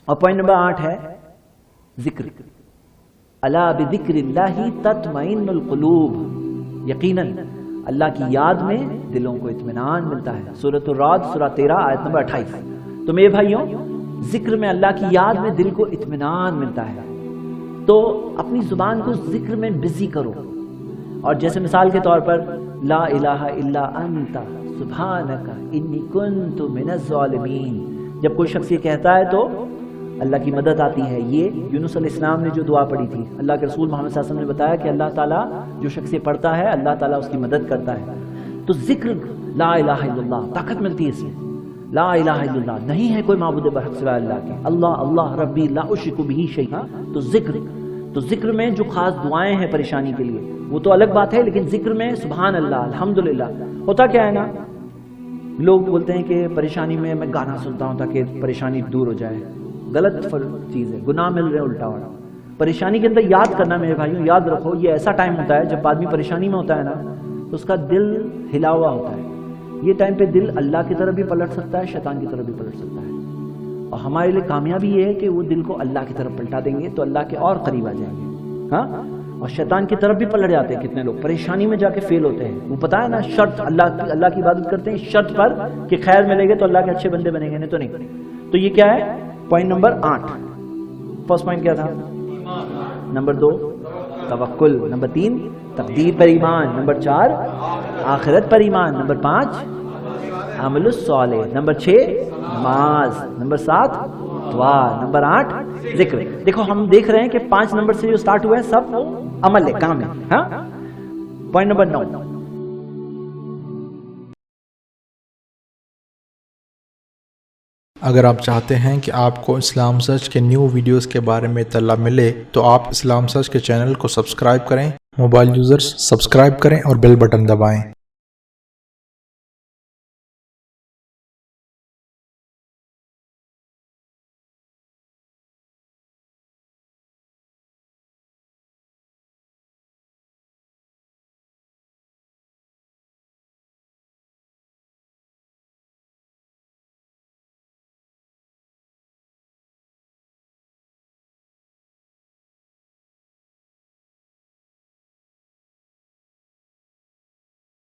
اور point number 8 ہے ذکر. الا بذکراللہ تطمئن القلوب. یقیناً اللہ کی یاد میں دلوں کو اطمینان ملتا ہے. سورۃ الرعد سورہ 13 آیت نمبر 28. تو میرے بھائیوں، ذکر میں اللہ کی یاد میں دل کو اطمینان ملتا ہے. تو اپنی زبان کو ذکر میں بزی کرو. اور جیسے مثال کے طور پر لا الہ الا انت سبحانک انی کنت من الظالمین، جب کوئی شخص یہ کہتا ہے تو اللہ کی مدد آتی ہے. یہ یونس علیہ السلام نے جو دعا پڑھی تھی، اللہ کے رسول محمد صلی اللہ علیہ وسلم نے بتایا کہ اللہ تعالیٰ جو شخص یہ پڑھتا ہے اللہ تعالیٰ اس کی مدد کرتا ہے. تو ذکر لا الہ الا اللہ، طاقت ملتی ہے اس میں. لا الہ الا اللہ، نہیں ہے کوئی معبود برحق سوائے اللہ کے. اللہ اللہ ربی لا اشرک بہ شیئا. تو ذکر میں جو خاص دعائیں ہیں پریشانی کے لیے وہ تو الگ بات ہے، لیکن ذکر میں سبحان اللہ الحمدللہ. ہوتا کیا ہے نا، لوگ بولتے ہیں کہ پریشانی میں میں گانا سنتا ہوں تاکہ پریشانی دور ہو جائے. غلط چیز ہے، گناہ مل رہے الٹا ہو رہا. پریشانی کے اندر یاد کرنا میرے بھائیوں، یاد رکھو یہ ایسا ٹائم ہوتا ہے جب آدمی پریشانی میں ہوتا ہے نا تو اس کا دل ہلا ہوا ہوتا ہے. یہ ٹائم پہ دل اللہ کی طرف بھی پلٹ سکتا ہے، شیطان کی طرف بھی پلٹ سکتا ہے. اور ہمارے لیے کامیابی یہ ہے کہ وہ دل کو اللہ کی طرف پلٹا دیں گے تو اللہ کے اور قریب آ جائیں گے. ہاں، اور شیطان کی طرف بھی پلٹ جاتے ہیں. کتنے لوگ پریشانی میں جا کے فیل ہوتے ہیں. وہ پتہ ہے نا، شرط اللہ کی عبادت کرتے ہیں شرط پر کہ خیر ملے گے تو اللہ کے اچھے بندے بنیں گے، نہیں تو نہیں. تو یہ کیا ہے؟ Point number 8. فرسٹ پوائنٹ کیا تھا؟ نمبر 2 توکل. نمبر 3 تقدیر پر ایمان. نمبر 4 آخرت پر ایمان. نمبر 5 عمل الصالح. نمبر 6 نماز. نمبر 7 دعا. نمبر 8 ذکر. دیکھو ہم دیکھ رہے ہیں کہ 5 نمبر سے جو سٹارٹ ہوا ہے سب عمل ہے، کام ہے. ہاں، پوائنٹ نمبر 9. اگر آپ چاہتے ہیں کہ آپ کو اسلام سرچ کے نیو ویڈیوز کے بارے میں اطلاع ملے تو آپ اسلام سرچ کے چینل کو سبسکرائب کریں. موبائل یوزرز سبسکرائب کریں اور بیل بٹن دبائیں.